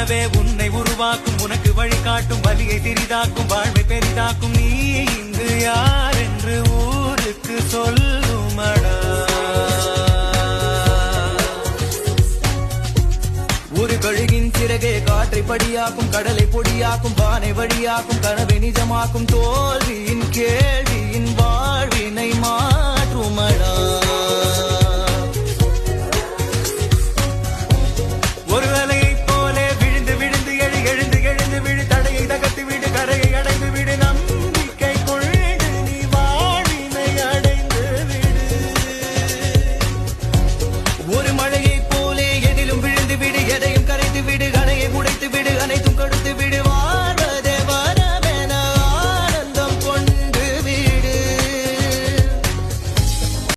கனவே உன்னை உருவாக்கும், உனக்கு வழிகாட்டும், வலியை சிறிதாக்கும், வாழ்வை பெரிதாக்கும். நீ இங்கு யார் என்று ஊருக்கு சொல்லுமடா. ஒரு கழுகின் சிறகே காற்றை படியாக்கும், கடலை பொடியாக்கும், வானை வழியாக்கும், கனவை நிஜமாக்கும். தோல்வியின் கேள்வியின் வாழ்வினை